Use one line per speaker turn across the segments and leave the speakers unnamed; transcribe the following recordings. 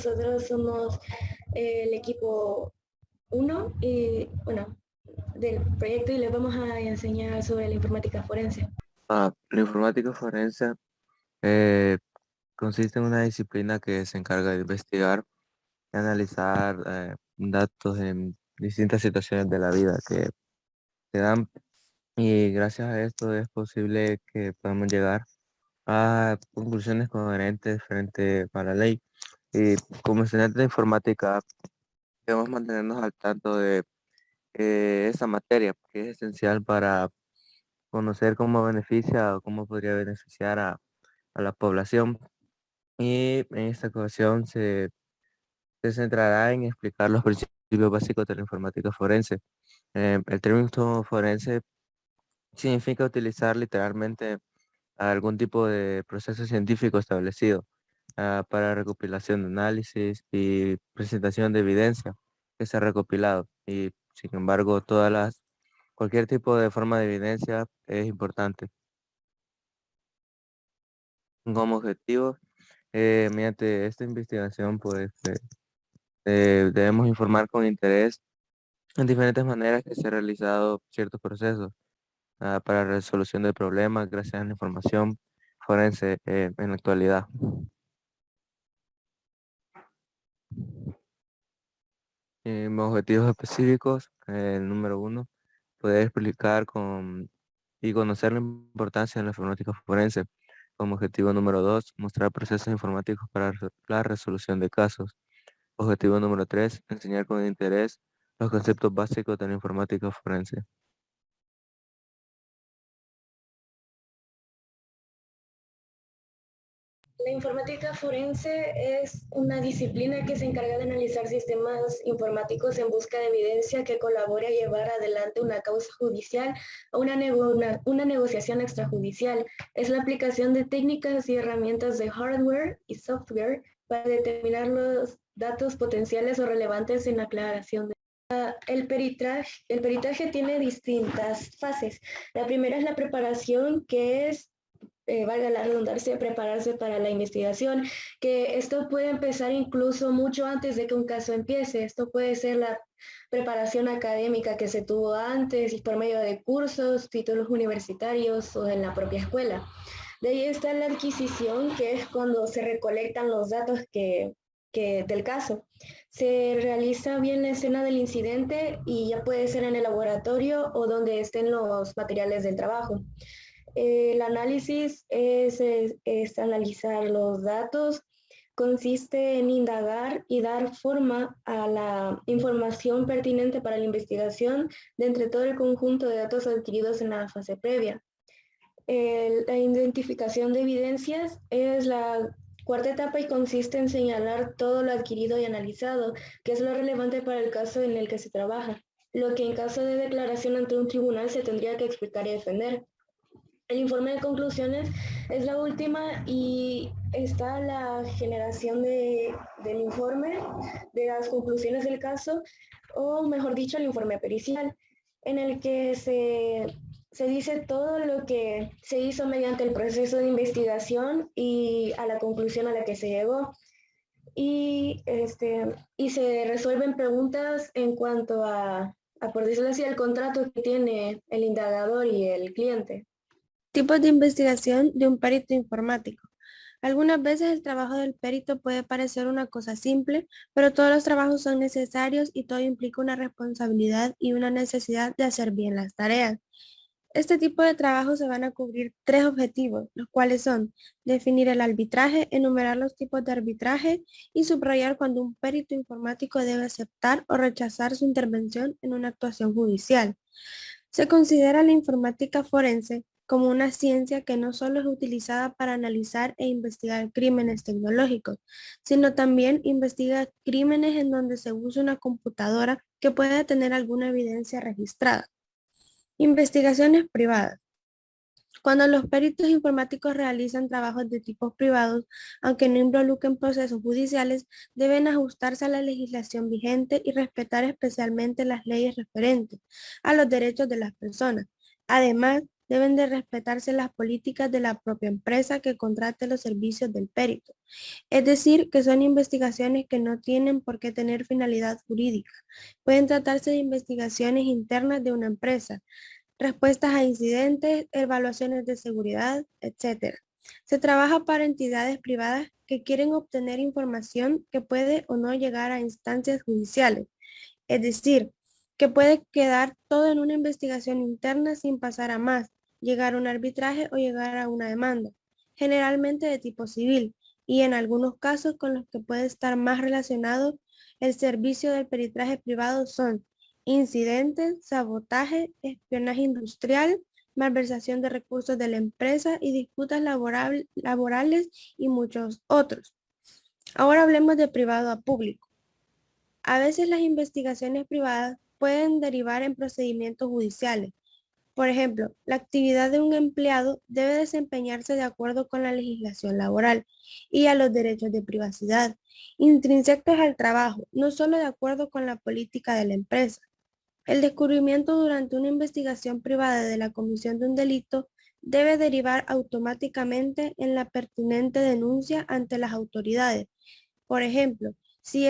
nosotros somos el equipo 1 y bueno, del proyecto y les vamos a enseñar sobre la informática forense.
La informática forense eh, consiste en una disciplina que se encarga de investigar y analizar datos en distintas situaciones de la vida que se dan, y gracias a esto es posible que podamos llegar a conclusiones coherentes frente a la ley. Y como estudiantes de informática debemos mantenernos al tanto de esa materia, que es esencial para conocer cómo beneficia o cómo podría beneficiar a la población. Y en esta ocasión se centrará en explicar los principios básicos de la informática forense. El término forense significa utilizar literalmente algún tipo de proceso científico establecido para recopilación de análisis y presentación de evidencia que se ha recopilado. Y sin embargo, cualquier tipo de forma de evidencia es importante. Como objetivo, mediante esta investigación, pues debemos informar con interés en diferentes maneras que se han realizado ciertos procesos para resolución de problemas gracias a la información forense en la actualidad. Objetivos específicos, el número 1, poder explicar y conocer la importancia de la informática forense. Como objetivo número 2, mostrar procesos informáticos para la resolución de casos. Objetivo número 3, enseñar con interés los conceptos básicos de la informática forense.
La informática forense es una disciplina que se encarga de analizar sistemas informáticos en busca de evidencia que colabore a llevar adelante una causa judicial o una negociación extrajudicial. Es la aplicación de técnicas y herramientas de hardware y software para determinar los datos potenciales o relevantes en la aclaración de el peritaje tiene distintas fases. La primera es la preparación, que es valga la redundancia, prepararse para la investigación, que esto puede empezar incluso mucho antes de que un caso empiece. Esto puede ser la preparación académica que se tuvo antes y por medio de cursos, títulos universitarios o en la propia escuela. De ahí está la adquisición, que es cuando se recolectan los datos del caso. Se realiza bien la escena del incidente y ya puede ser en el laboratorio o donde estén los materiales del trabajo. El análisis es analizar los datos, consiste en indagar y dar forma a la información pertinente para la investigación de entre todo el conjunto de datos adquiridos en la fase previa. La identificación de evidencias es la cuarta etapa y consiste en señalar todo lo adquirido y analizado, que es lo relevante para el caso en el que se trabaja, lo que en caso de declaración ante un tribunal se tendría que explicar y defender. El informe de conclusiones es la última y está la generación del informe, de las conclusiones del caso, o mejor dicho, el informe pericial, en el que se dice todo lo que se hizo mediante el proceso de investigación y a la conclusión a la que se llegó. Y se resuelven preguntas en cuanto por decirlo así, el contrato que tiene el indagador y el cliente.
Tipos de investigación de un perito informático. Algunas veces el trabajo del perito puede parecer una cosa simple, pero todos los trabajos son necesarios y todo implica una responsabilidad y una necesidad de hacer bien las tareas. Este tipo de trabajo se van a cubrir 3 objetivos, los cuales son definir el arbitraje, enumerar los tipos de arbitraje y subrayar cuando un perito informático debe aceptar o rechazar su intervención en una actuación judicial. Se considera la informática forense como una ciencia que no solo es utilizada para analizar e investigar crímenes tecnológicos, sino también investiga crímenes en donde se usa una computadora que puede tener alguna evidencia registrada. Investigaciones privadas. Cuando los peritos informáticos realizan trabajos de tipos privados, aunque no involucren procesos judiciales, deben ajustarse a la legislación vigente y respetar especialmente las leyes referentes a los derechos de las personas. Además, deben de respetarse las políticas de la propia empresa que contrate los servicios del perito. Es decir, que son investigaciones que no tienen por qué tener finalidad jurídica. Pueden tratarse de investigaciones internas de una empresa, respuestas a incidentes, evaluaciones de seguridad, etc. Se trabaja para entidades privadas que quieren obtener información que puede o no llegar a instancias judiciales. Es decir, que puede quedar todo en una investigación interna sin pasar a más, llegar a un arbitraje o llegar a una demanda, generalmente de tipo civil, y en algunos casos con los que puede estar más relacionado el servicio del peritaje privado son incidentes, sabotaje, espionaje industrial, malversación de recursos de la empresa y disputas laborales y muchos otros. Ahora hablemos de privado a público. A veces las investigaciones privadas pueden derivar en procedimientos judiciales. Por ejemplo, la actividad de un empleado debe desempeñarse de acuerdo con la legislación laboral y a los derechos de privacidad, intrínsecos al trabajo, no solo de acuerdo con la política de la empresa. El descubrimiento durante una investigación privada de la comisión de un delito debe derivar automáticamente en la pertinente denuncia ante las autoridades. Por ejemplo, si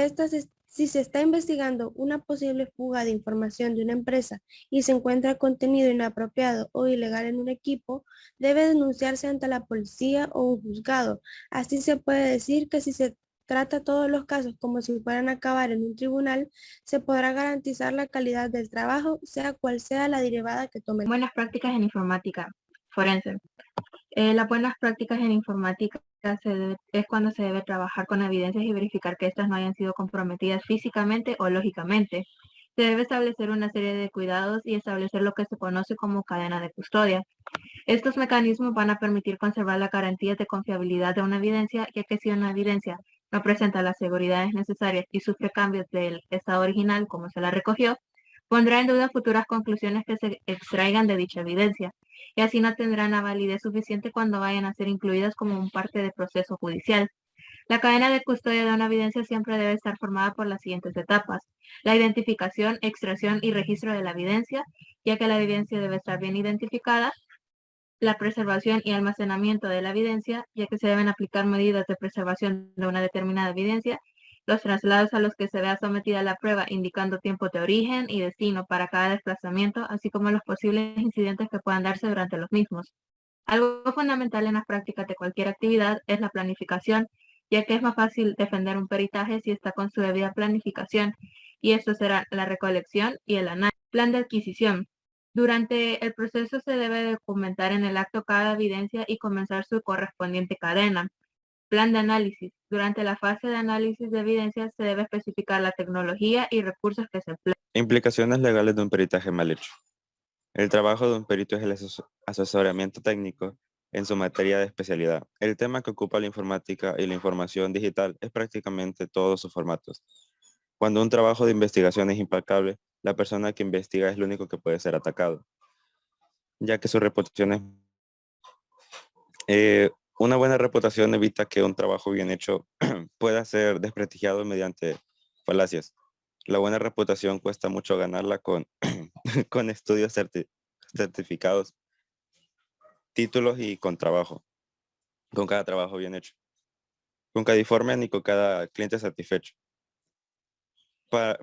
se está investigando una posible fuga de información de una empresa y se encuentra contenido inapropiado o ilegal en un equipo, debe denunciarse ante la policía o un juzgado. Así se puede decir que si se trata todos los casos como si fueran a acabar en un tribunal, se podrá garantizar la calidad del trabajo, sea cual sea la derivada que tome.
Buenas prácticas en informática forense. Las buenas prácticas en informática es cuando se debe trabajar con evidencias y verificar que éstas no hayan sido comprometidas físicamente o lógicamente. Se debe establecer una serie de cuidados y establecer lo que se conoce como cadena de custodia. Estos mecanismos van a permitir conservar la garantía de confiabilidad de una evidencia, ya que si una evidencia no presenta las seguridades necesarias y sufre cambios del estado original como se la recogió, pondrá en duda futuras conclusiones que se extraigan de dicha evidencia, y así no tendrán la validez suficiente cuando vayan a ser incluidas como un parte del proceso judicial. La cadena de custodia de una evidencia siempre debe estar formada por las siguientes etapas: la identificación, extracción y registro de la evidencia, ya que la evidencia debe estar bien identificada; la preservación y almacenamiento de la evidencia, ya que se deben aplicar medidas de preservación de una determinada evidencia; los traslados a los que se vea sometida la prueba, indicando tiempo de origen y destino para cada desplazamiento, así como los posibles incidentes que puedan darse durante los mismos. Algo fundamental en las prácticas de cualquier actividad es la planificación, ya que es más fácil defender un peritaje si está con su debida planificación, y esto será la recolección y el análisis. Plan de adquisición. Durante el proceso se debe documentar en el acto cada evidencia y comenzar su correspondiente cadena. Plan de análisis. Durante la fase de análisis de evidencia se debe especificar la tecnología y recursos que se emplean.
Implicaciones legales de un peritaje mal hecho. El trabajo de un perito es el asesoramiento técnico en su materia de especialidad. El tema que ocupa la informática y la información digital es prácticamente todos sus formatos. Cuando un trabajo de investigación es impecable, la persona que investiga es lo único que puede ser atacado, ya que su reputación es... una buena reputación evita que un trabajo bien hecho pueda ser desprestigiado mediante falacias. La buena reputación cuesta mucho ganarla con, con estudios certificados, títulos y con trabajo, con cada trabajo bien hecho, con cada informe ni con cada cliente satisfecho.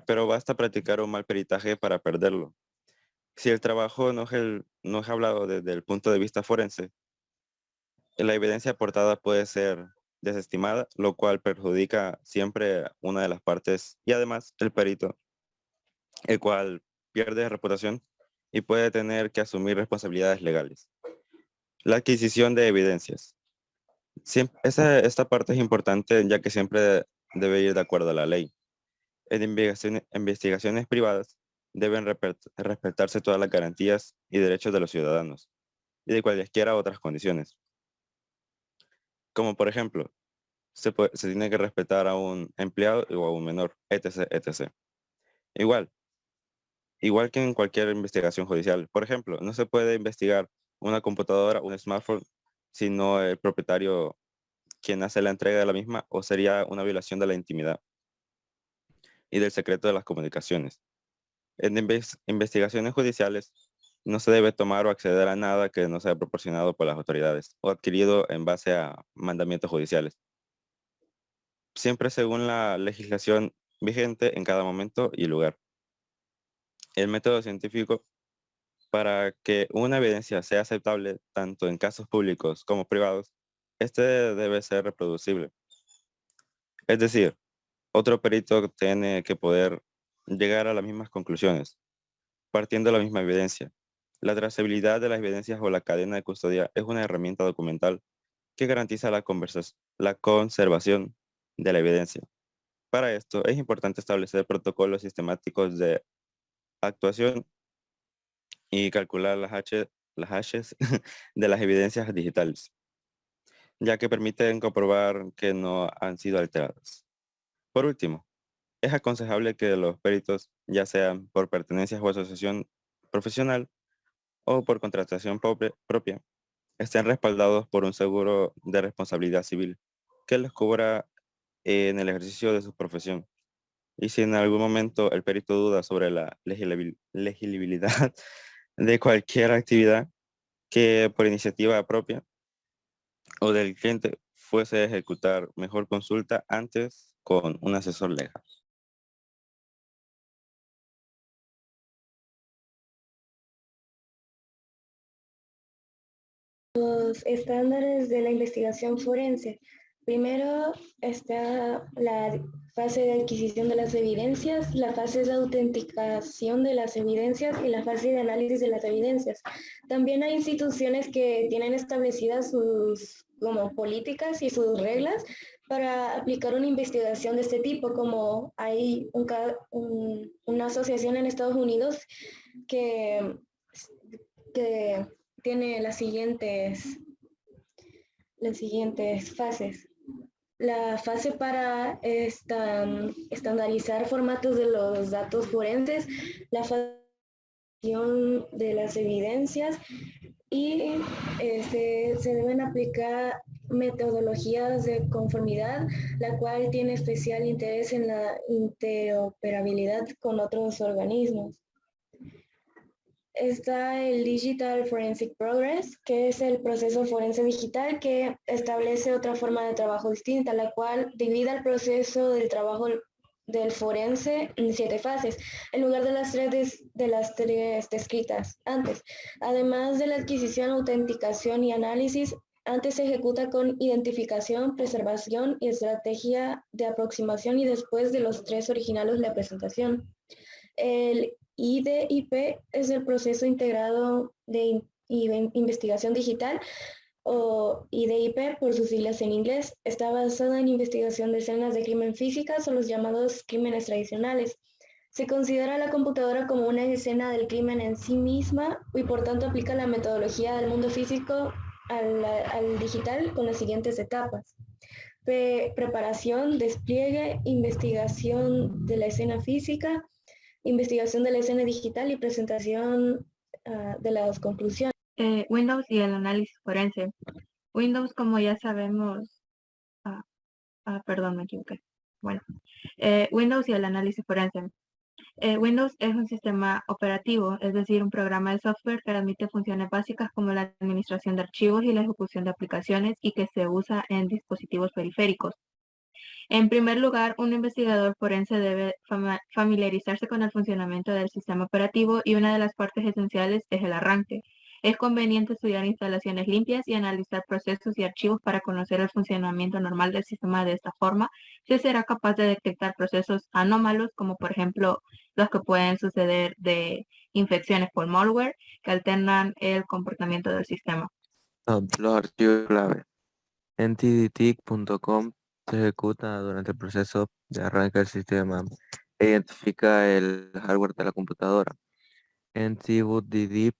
Pero basta practicar un mal peritaje para perderlo. Si el trabajo no es hablado desde el punto de vista forense, la evidencia aportada puede ser desestimada, lo cual perjudica siempre una de las partes y además el perito, el cual pierde reputación y puede tener que asumir responsabilidades legales. La adquisición de evidencias. Esta parte es importante ya que siempre debe ir de acuerdo a la ley. En investigaciones privadas deben respetarse todas las garantías y derechos de los ciudadanos y de cualesquiera otras condiciones. Como por ejemplo, se tiene que respetar a un empleado o a un menor, etc., etc. Igual que en cualquier investigación judicial. Por ejemplo, no se puede investigar una computadora, un smartphone, sino el propietario quien hace la entrega de la misma, o sería una violación de la intimidad y del secreto de las comunicaciones. En investigaciones judiciales No se debe tomar o acceder a nada que no sea proporcionado por las autoridades o adquirido en base a mandamientos judiciales, siempre según la legislación vigente en cada momento y lugar. El método científico para que una evidencia sea aceptable tanto en casos públicos como privados, este debe ser reproducible. Es decir, otro perito tiene que poder llegar a las mismas conclusiones, partiendo de la misma evidencia. La trazabilidad de las evidencias o la cadena de custodia es una herramienta documental que garantiza la conservación de la evidencia. Para esto es importante establecer protocolos sistemáticos de actuación y calcular las hashes de las evidencias digitales, ya que permiten comprobar que no han sido alteradas. Por último, es aconsejable que los peritos, ya sean por pertenencia o asociación profesional o por contratación propia, estén respaldados por un seguro de responsabilidad civil que les cubra en el ejercicio de su profesión. Y si en algún momento el perito duda sobre la legibilidad de cualquier actividad que por iniciativa propia o del cliente fuese a ejecutar, mejor consulta antes con un asesor legal.
Los estándares de la investigación forense. Primero está la fase de adquisición de las evidencias, la fase de autenticación de las evidencias y la fase de análisis de las evidencias. También hay instituciones que tienen establecidas sus como políticas y sus reglas para aplicar una investigación de este tipo, como hay una asociación en Estados Unidos que, que tiene las siguientes fases. La fase para estandarizar formatos de los datos forenses, la fase de las evidencias y se deben aplicar metodologías de conformidad, la cual tiene especial interés en la interoperabilidad con otros organismos. Está el Digital Forensic Progress, que es el proceso forense digital que establece otra forma de trabajo distinta, la cual divide el proceso del trabajo del forense en 7 fases, en lugar de las tres descritas antes. Además de la adquisición, autenticación y análisis, antes se ejecuta con identificación, preservación y estrategia de aproximación y después de los 3 originales la presentación. El IDIP es el proceso integrado de investigación digital o IDIP por sus siglas en inglés. Está basada en investigación de escenas de crimen físicas o los llamados crímenes tradicionales. Se considera la computadora como una escena del crimen en sí misma y por tanto aplica la metodología del mundo físico al digital con las siguientes etapas. Preparación, despliegue, investigación de la escena física, investigación de la escena digital y presentación de las conclusiones.
Windows y el análisis forense. Windows, como ya sabemos, perdón, me equivoqué. Bueno, Windows y el análisis forense. Windows es un sistema operativo, es decir, un programa de software que admite funciones básicas como la administración de archivos y la ejecución de aplicaciones y que se usa en dispositivos periféricos. En primer lugar, un investigador forense debe familiarizarse con el funcionamiento del sistema operativo y una de las partes esenciales es el arranque. Es conveniente estudiar instalaciones limpias y analizar procesos y archivos para conocer el funcionamiento normal del sistema. De esta forma, se será capaz de detectar procesos anómalos, como por ejemplo los que pueden suceder de infecciones por malware que alternan el comportamiento del sistema.
Los archivos clave. En tdtic.com se ejecuta durante el proceso de arranque del sistema e identifica el hardware de la computadora. En tbootddip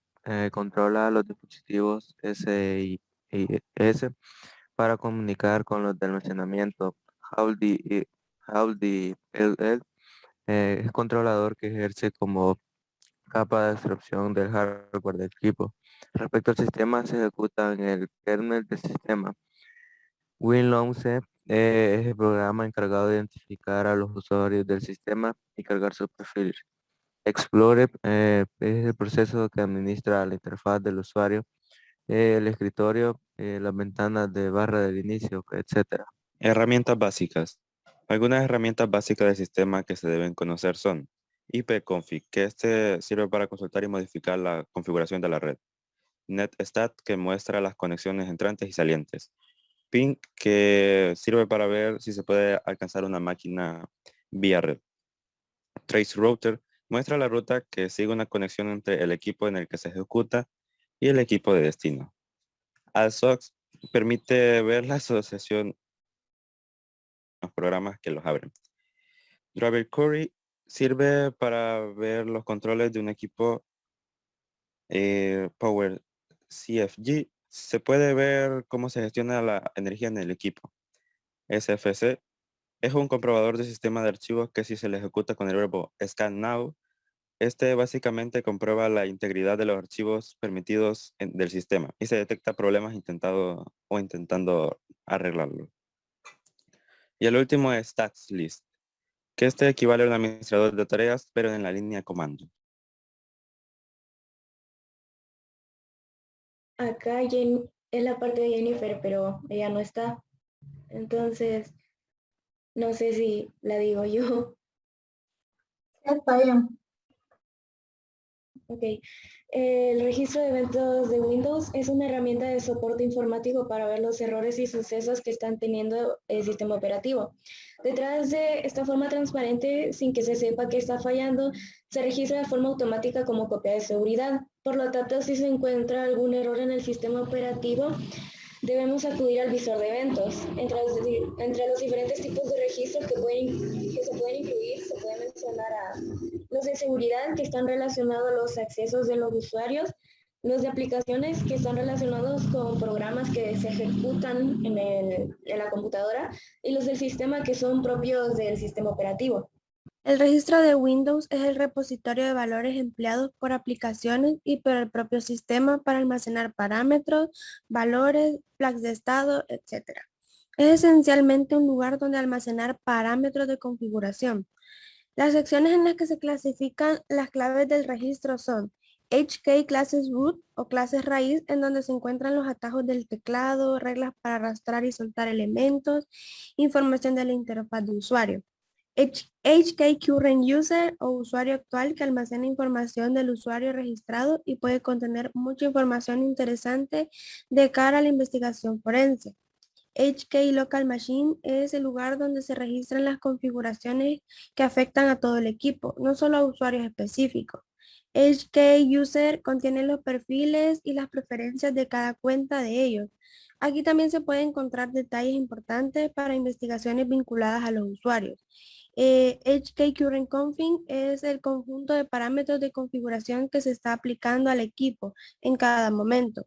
controla los dispositivos SIS para comunicar con los de almacenamiento. HowDLL es controlador que ejerce como capa de abstracción del hardware del equipo. Respecto al sistema, se ejecuta en el kernel del sistema. Winlounge es el programa encargado de identificar a los usuarios del sistema y cargar sus perfiles. Explorer es el proceso que administra la interfaz del usuario, el escritorio, las ventanas de barra del inicio, etcétera.
Herramientas básicas. Algunas herramientas básicas del sistema que se deben conocer son ipconfig, que este sirve para consultar y modificar la configuración de la red. Netstat, que muestra las conexiones entrantes y salientes. Ping, que sirve para ver si se puede alcanzar una máquina vía red. Tracerouter muestra la ruta que sigue una conexión entre el equipo en el que se ejecuta y el equipo de destino. AlSox permite ver la asociación de los programas que los abren. Driver Query sirve para ver los controles de un equipo. Power CFG se puede ver cómo se gestiona la energía en el equipo. SFC es un comprobador de sistema de archivos que si se le ejecuta con el verbo scan now, este básicamente comprueba la integridad de los archivos permitidos del sistema y se detecta problemas intentando arreglarlo. Y el último es Stats List, que este equivale a un administrador de tareas, pero en la línea comando.
Acá es la parte de Jennifer, pero ella no está. Entonces, no sé si la digo yo.
Está bien.
Ok. El registro de eventos de Windows es una herramienta de soporte informático para ver los errores y sucesos que están teniendo el sistema operativo. Detrás de esta forma transparente, sin que se sepa que está fallando, se registra de forma automática como copia de seguridad. Por lo tanto, si se encuentra algún error en el sistema operativo, debemos acudir al visor de eventos. Entre los diferentes tipos de registros que se pueden incluir, se puede mencionar a los de seguridad, que están relacionados a los accesos de los usuarios, los de aplicaciones, que están relacionados con programas que se ejecutan en la computadora, y los del sistema, que son propios del sistema operativo.
El registro de Windows es el repositorio de valores empleados por aplicaciones y por el propio sistema para almacenar parámetros, valores, flags de estado, etc. Es esencialmente un lugar donde almacenar parámetros de configuración. Las secciones en las que se clasifican las claves del registro son HK Classes Root o clases raíz, en donde se encuentran los atajos del teclado, reglas para arrastrar y soltar elementos, información de la interfaz de usuario. HK Current User o usuario actual, que almacena información del usuario registrado y puede contener mucha información interesante de cara a la investigación forense. HK Local Machine es el lugar donde se registran las configuraciones que afectan a todo el equipo, no solo a usuarios específicos. HK User contiene los perfiles y las preferencias de cada cuenta de ellos. Aquí también se pueden encontrar detalles importantes para investigaciones vinculadas a los usuarios. HK Current Config es el conjunto de parámetros de configuración que se está aplicando al equipo en cada momento.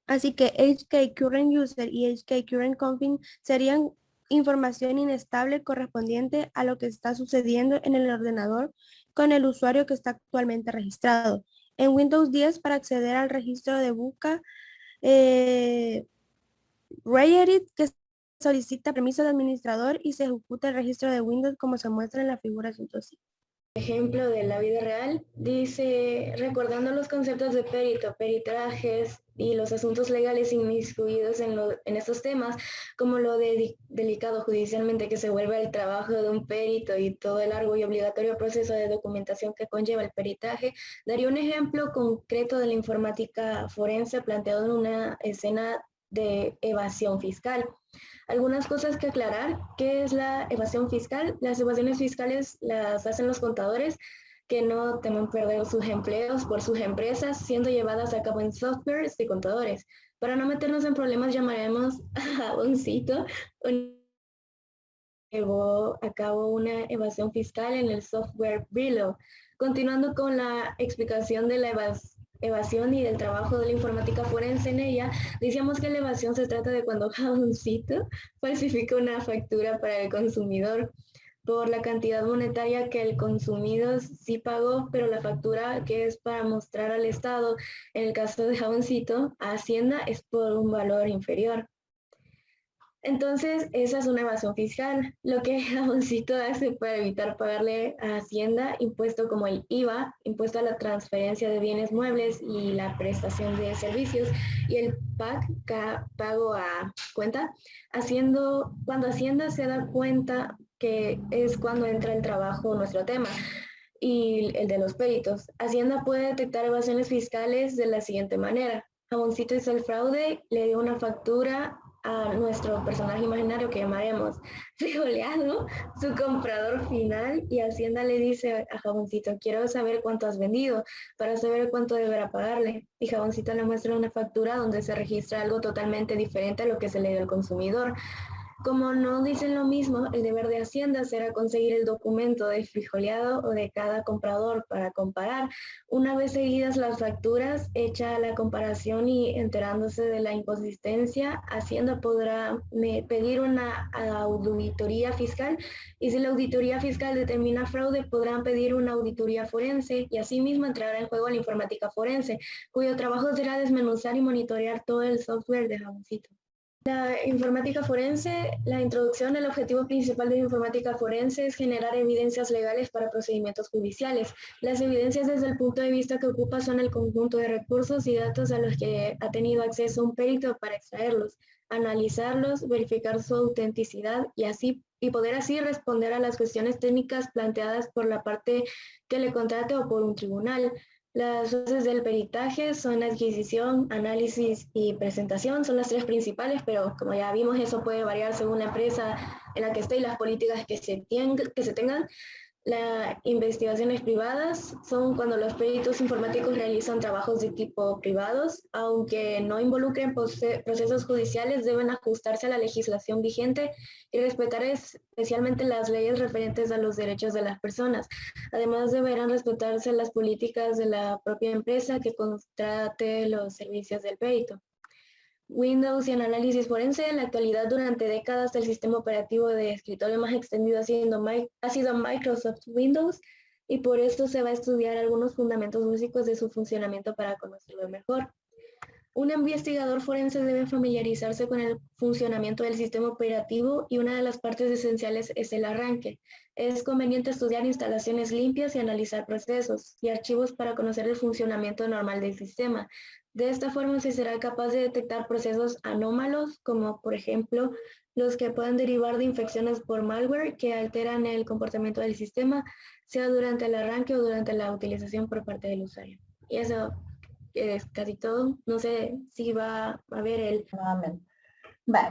Así que HK Current User y HK Current Config serían información inestable correspondiente a lo que está sucediendo en el ordenador con el usuario que está actualmente registrado. En Windows 10, para acceder al registro de busca, Reedit, que solicita permiso del administrador y se ejecuta el registro de Windows como se muestra en la figura 105.
Ejemplo de la vida real, dice, recordando los conceptos de perito, peritajes y los asuntos legales inmiscuidos en estos temas, como lo de delicado judicialmente que se vuelve el trabajo de un perito y todo el largo y obligatorio proceso de documentación que conlleva el peritaje, daría un ejemplo concreto de la informática forense planteado en una escena de evasión fiscal. Algunas cosas que aclarar. ¿Qué es la evasión fiscal? Las evasiones fiscales las hacen los contadores que no temen perder sus empleos por sus empresas, siendo llevadas a cabo en softwares de contadores. Para no meternos en problemas, llamaremos a Jaboncito, llevó a cabo una evasión fiscal en el software Brillo. Continuando con la explicación de la evasión y del trabajo de la informática forense en ella, decíamos que la evasión se trata de cuando Jaboncito falsifica una factura para el consumidor por la cantidad monetaria que el consumidor sí pagó, pero la factura que es para mostrar al Estado, en el caso de Jaboncito, a Hacienda, es por un valor inferior. Entonces, esa es una evasión fiscal. Lo que Jamoncito hace para evitar pagarle a Hacienda impuesto como el IVA, impuesto a la transferencia de bienes muebles y la prestación de servicios, y el PAC, pago a cuenta, cuando Hacienda se da cuenta que es cuando entra el trabajo nuestro tema y el de los peritos. Hacienda puede detectar evasiones fiscales de la siguiente manera. Jamoncito hizo el fraude, le dio una factura a nuestro personaje imaginario que llamaremos Frijoleado, su comprador final, y Hacienda le dice a Jamoncito, quiero saber cuánto has vendido para saber cuánto deberá pagarle. Y Jamoncito le muestra una factura donde se registra algo totalmente diferente a lo que se le dio al consumidor. Como no dicen lo mismo, el deber de Hacienda será conseguir el documento de Frijoleado o de cada comprador para comparar. Una vez seguidas las facturas, hecha la comparación y enterándose de la inconsistencia, Hacienda podrá pedir una auditoría fiscal, y si la auditoría fiscal determina fraude, podrán pedir una auditoría forense, y asimismo entrará en juego la informática forense, cuyo trabajo será desmenuzar y monitorear todo el software de Jamoncito. La informática forense, la introducción, el objetivo principal de la informática forense es generar evidencias legales para procedimientos judiciales. Las evidencias desde el punto de vista que ocupa son el conjunto de recursos y datos a los que ha tenido acceso un perito para extraerlos, analizarlos, verificar su autenticidad y poder así responder a las cuestiones técnicas planteadas por la parte que le contrate o por un tribunal. Las fases del peritaje son adquisición, análisis y presentación, son las tres principales, pero como ya vimos, eso puede variar según la empresa en la que esté y las políticas que se tengan. Las investigaciones privadas son cuando los peritos informáticos realizan trabajos de tipo privados, aunque no involucren procesos judiciales, deben ajustarse a la legislación vigente y respetar especialmente las leyes referentes a los derechos de las personas. Además, deberán respetarse las políticas de la propia empresa que contrate los servicios del perito. Windows y en análisis forense, en la actualidad durante décadas el sistema operativo de escritorio más extendido ha sido Microsoft Windows, y por esto se va a estudiar algunos fundamentos básicos de su funcionamiento para conocerlo mejor. Un investigador forense debe familiarizarse con el funcionamiento del sistema operativo, y una de las partes esenciales es el arranque. Es conveniente estudiar instalaciones limpias y analizar procesos y archivos para conocer el funcionamiento normal del sistema. De esta forma se será capaz de detectar procesos anómalos, como por ejemplo los que puedan derivar de infecciones por malware que alteran el comportamiento del sistema, sea durante el arranque o durante la utilización por parte del usuario. Y eso es casi todo. No sé si va a haber el...
Nuevamente.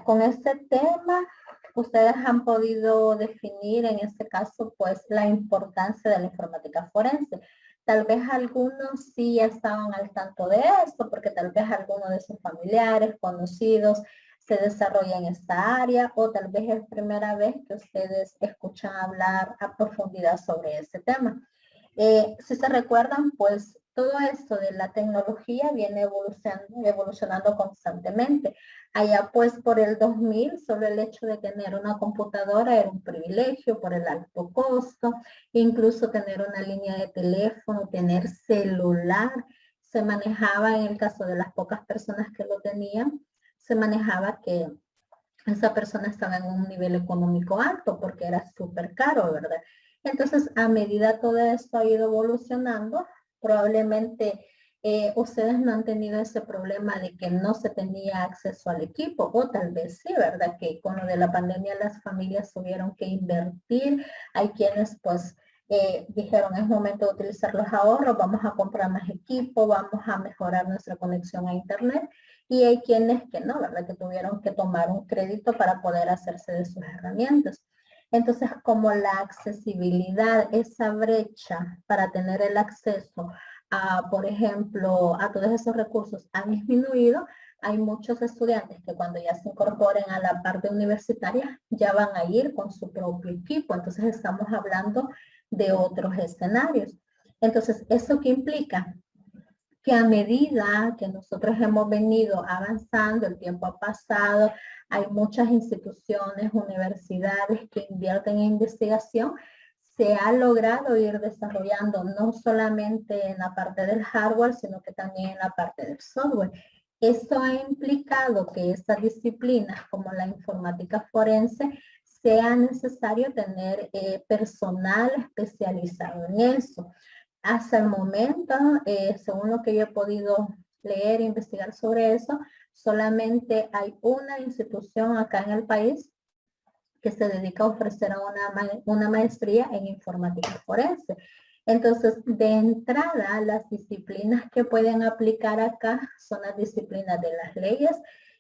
Con este tema, ustedes han podido definir en este caso, pues, la importancia de la informática forense. Tal vez algunos sí ya estaban al tanto de esto, porque tal vez algunos de sus familiares, conocidos, se desarrollan en esta área, o tal vez es primera vez que ustedes escuchan hablar a profundidad sobre este tema. Si se recuerdan, pues todo esto de la tecnología viene evolucionando constantemente. Allá pues por el 2000, solo el hecho de tener una computadora era un privilegio por el alto costo, incluso tener una línea de teléfono, tener celular, se manejaba, en el caso de las pocas personas que lo tenían, se manejaba que esa persona estaba en un nivel económico alto porque era súper caro, ¿verdad? Entonces, a medida todo esto ha ido evolucionando, probablemente ustedes no han tenido ese problema de que no se tenía acceso al equipo, o tal vez sí, ¿verdad? Que con lo de la pandemia las familias tuvieron que invertir. Hay quienes pues dijeron es momento de utilizar los ahorros, vamos a comprar más equipo, vamos a mejorar nuestra conexión a internet, y hay quienes que no, ¿verdad? Que tuvieron que tomar un crédito para poder hacerse de sus herramientas. Entonces, como la accesibilidad, esa brecha para tener el acceso a, por ejemplo, a todos esos recursos ha disminuido, hay muchos estudiantes que cuando ya se incorporen a la parte universitaria ya van a ir con su propio equipo. Entonces, estamos hablando de otros escenarios. Entonces, ¿eso qué implica? Que a medida que nosotros hemos venido avanzando, el tiempo ha pasado, hay muchas instituciones, universidades que invierten en investigación, se ha logrado ir desarrollando no solamente en la parte del hardware, sino que también en la parte del software. Eso ha implicado que estas disciplinas como la informática forense sea necesario tener personal especializado en eso. Hasta el momento, según lo que yo he podido leer e investigar sobre eso, solamente hay una institución acá en el país que se dedica a ofrecer una maestría en informática forense. Entonces, de entrada, las disciplinas que pueden aplicar acá son las disciplinas de las leyes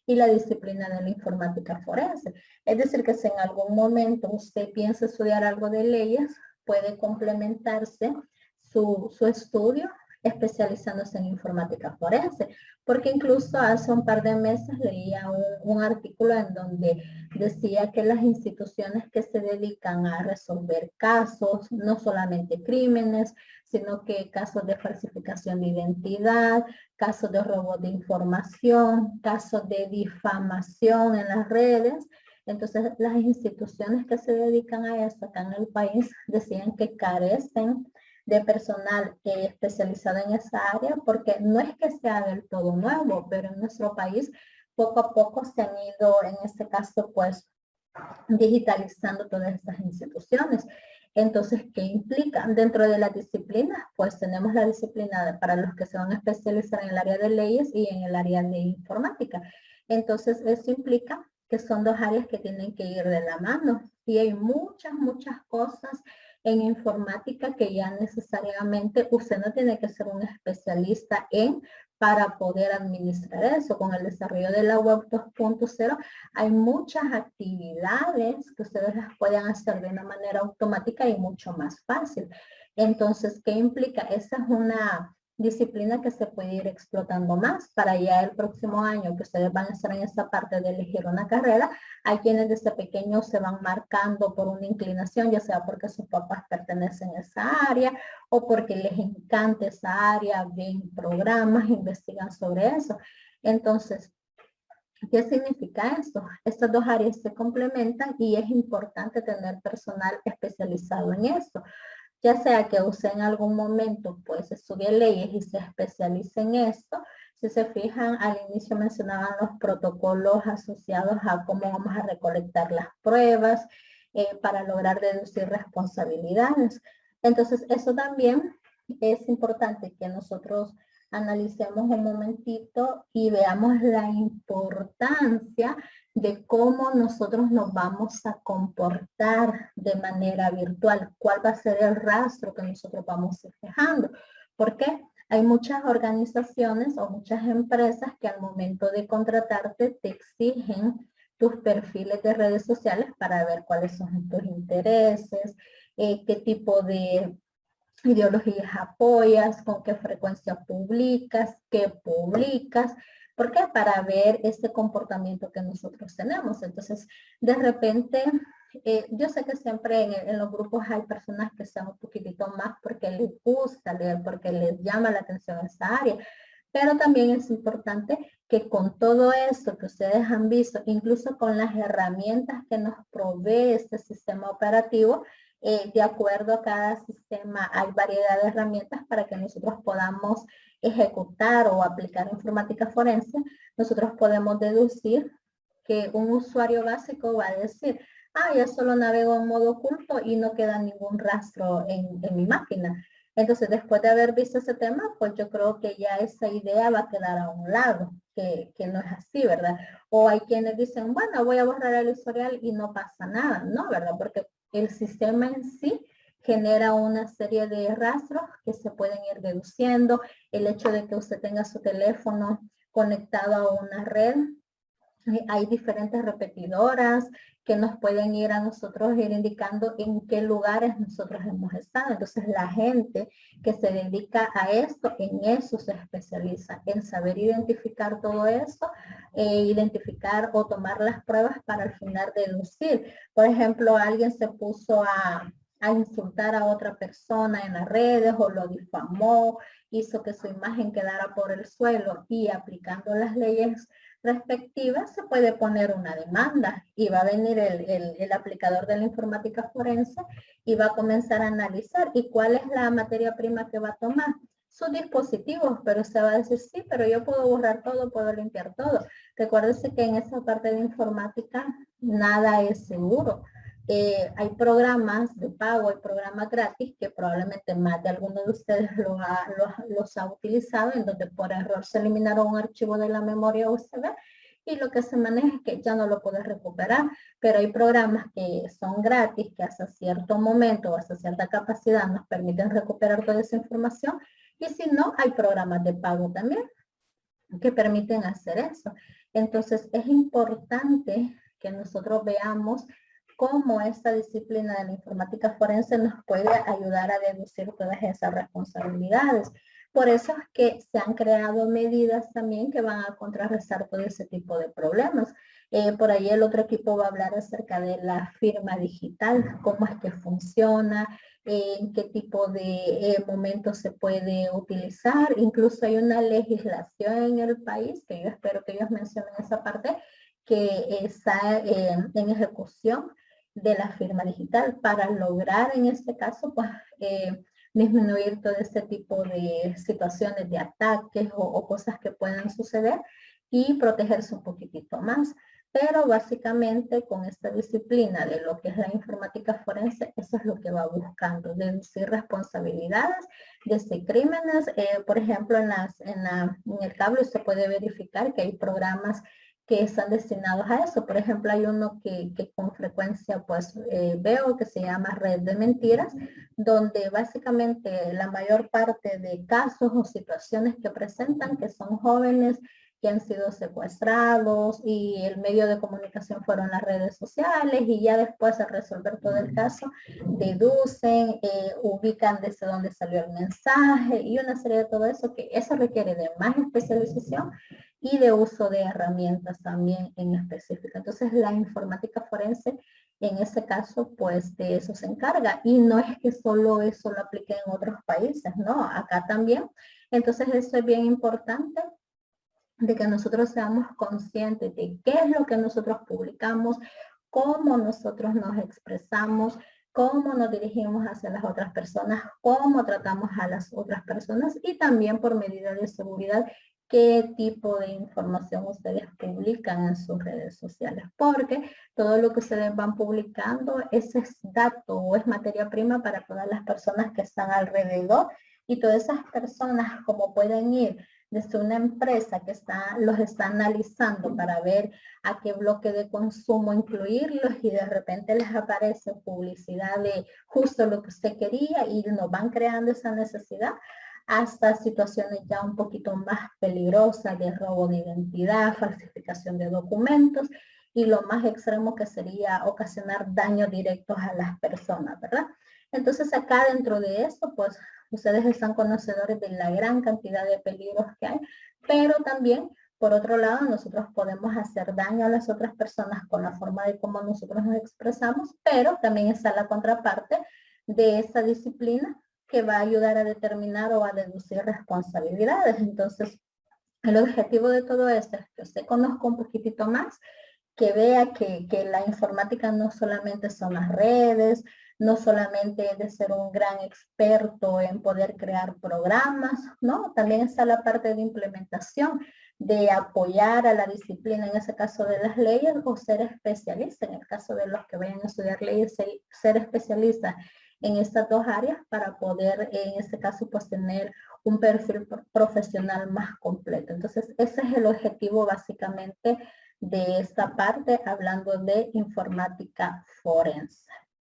y la disciplina de la informática forense. Es decir, que si en algún momento usted piensa estudiar algo de leyes, puede complementarse su estudio especializándose en informática forense, porque incluso hace un par de meses leía un artículo en donde decía que las instituciones que se dedican a resolver casos, no solamente crímenes, sino que casos de falsificación de identidad, casos de robo de información, casos de difamación en las redes. Entonces, las instituciones que se dedican a eso acá en el país decían que carecen de personal especializado en esa área, porque no es que sea del todo nuevo, pero en nuestro país poco a poco se han ido, en este caso, pues, digitalizando todas estas instituciones. Entonces, ¿qué implica? Dentro de las disciplinas, pues tenemos la disciplina para los que se van a especializar en el área de leyes y en el área de informática. Entonces, eso implica que son dos áreas que tienen que ir de la mano. Y hay muchas cosas en informática que ya necesariamente usted no tiene que ser un especialista en para poder administrar eso. Con el desarrollo de la web 2.0 hay muchas actividades que ustedes las pueden hacer de una manera automática y mucho más fácil. Entonces, ¿qué implica? Esa es una disciplina que se puede ir explotando más para ya el próximo año que ustedes van a estar en esa parte de elegir una carrera. Hay quienes desde pequeños se van marcando por una inclinación, ya sea porque sus papás pertenecen a esa área o porque les encanta esa área, ven programas, investigan sobre eso. Entonces, ¿qué significa esto? Estas dos áreas se complementan y es importante tener personal especializado en eso. Ya sea que usted en algún momento pues estudie leyes y se especialice en esto. Si se fijan, al inicio mencionaban los protocolos asociados a cómo vamos a recolectar las pruebas para lograr deducir responsabilidades. Entonces, eso también es importante que nosotros analicemos un momentito y veamos la importancia de cómo nosotros nos vamos a comportar de manera virtual, cuál va a ser el rastro que nosotros vamos fijando. ¿Por qué? Hay muchas organizaciones o muchas empresas que al momento de contratarte te exigen tus perfiles de redes sociales para ver cuáles son tus intereses, qué tipo de ideologías apoyas, con qué frecuencia publicas, qué publicas. ¿Por qué? Para ver ese comportamiento que nosotros tenemos. Entonces, de repente, yo sé que siempre en los grupos hay personas que sean un poquitito más porque les gusta leer, porque les llama la atención esa área. Pero también es importante que con todo esto que ustedes han visto, incluso con las herramientas que nos provee este sistema operativo, de acuerdo a cada sistema hay variedad de herramientas para que nosotros podamos ejecutar o aplicar informática forense. Nosotros podemos deducir que un usuario básico va a decir, ya solo navego en modo oculto y no queda ningún rastro en mi máquina. Entonces, después de haber visto ese tema, pues yo creo que ya esa idea va a quedar a un lado, que no es así, ¿verdad? O hay quienes dicen, bueno, voy a borrar el historial y no pasa nada, ¿no? ¿Verdad? Porque el sistema en sí genera una serie de rastros que se pueden ir deduciendo. El hecho de que usted tenga su teléfono conectado a una red, hay diferentes repetidoras que nos pueden ir a nosotros ir indicando en qué lugares nosotros hemos estado. Entonces la gente que se dedica a esto, en eso se especializa, en saber identificar todo eso, identificar o tomar las pruebas para al final deducir. Por ejemplo, alguien se puso a insultar a otra persona en las redes o lo difamó, hizo que su imagen quedara por el suelo y aplicando las leyes respectivas se puede poner una demanda y va a venir el aplicador de la informática forense y va a comenzar a analizar y cuál es la materia prima que va a tomar. sus dispositivos, pero usted va a decir, sí, pero yo puedo borrar todo, puedo limpiar todo. Recuérdese que en esa parte de informática nada es seguro. Hay programas de pago, hay programas gratis que probablemente más de alguno de ustedes los ha utilizado, en donde por error se eliminaron un archivo de la memoria USB y lo que se maneja es que ya no lo puedes recuperar, pero hay programas que son gratis, que hasta cierto momento o hasta cierta capacidad nos permiten recuperar toda esa información, y si no, hay programas de pago también que permiten hacer eso. Entonces, es importante que nosotros veamos cómo esta disciplina de la informática forense nos puede ayudar a deducir todas esas responsabilidades. Por eso es que se han creado medidas también que van a contrarrestar todo ese tipo de problemas. Por ahí el otro equipo va a hablar acerca de la firma digital, cómo es que funciona, en qué tipo de momentos se puede utilizar. Incluso hay una legislación en el país, que yo espero que ellos mencionen esa parte, que está en ejecución de la firma digital para lograr en este caso pues disminuir todo este tipo de situaciones de ataques o cosas que puedan suceder y protegerse un poquitito más. Pero básicamente con esta disciplina de lo que es la informática forense, eso es lo que va buscando, deducir responsabilidades desde crímenes. Por ejemplo, en el cable usted puede verificar que hay programas que están destinados a eso. Por ejemplo, hay uno que con frecuencia pues veo que se llama Red de Mentiras, donde básicamente la mayor parte de casos o situaciones que presentan que son jóvenes que han sido secuestrados y el medio de comunicación fueron las redes sociales, y ya después de resolver todo el caso deducen, ubican desde dónde salió el mensaje y una serie de todo eso, que eso requiere de más especialización y de uso de herramientas también en específico. Entonces la informática forense en ese caso pues de eso se encarga, y no es que solo eso lo aplique en otros países, no, acá también. Entonces eso es bien importante, de que nosotros seamos conscientes de qué es lo que nosotros publicamos, cómo nosotros nos expresamos, cómo nos dirigimos hacia las otras personas, cómo tratamos a las otras personas, y también por medida de seguridad, qué tipo de información ustedes publican en sus redes sociales, porque todo lo que ustedes van publicando, ese es dato o es materia prima para todas las personas que están alrededor, y todas esas personas como pueden ir desde una empresa que los está analizando para ver a qué bloque de consumo incluirlos, y de repente les aparece publicidad de justo lo que usted quería y nos van creando esa necesidad, hasta situaciones ya un poquito más peligrosas de robo de identidad, falsificación de documentos, y lo más extremo que sería ocasionar daños directos a las personas, ¿verdad? Entonces acá dentro de esto, pues ustedes están conocedores de la gran cantidad de peligros que hay, pero también, por otro lado, nosotros podemos hacer daño a las otras personas con la forma de cómo nosotros nos expresamos, pero también está la contraparte de esta disciplina que va a ayudar a determinar o a deducir responsabilidades. Entonces, el objetivo de todo esto es que usted conozca un poquitito más, que vea que la informática no solamente son las redes, no solamente es de ser un gran experto en poder crear programas, ¿no? También está la parte de implementación, de apoyar a la disciplina, en ese caso de las leyes, o ser especialista, en el caso de los que vayan a estudiar leyes, ser especialista en estas dos áreas para poder, en este caso, pues tener un perfil profesional más completo. Entonces, ese es el objetivo básicamente de esta parte, hablando de informática forense.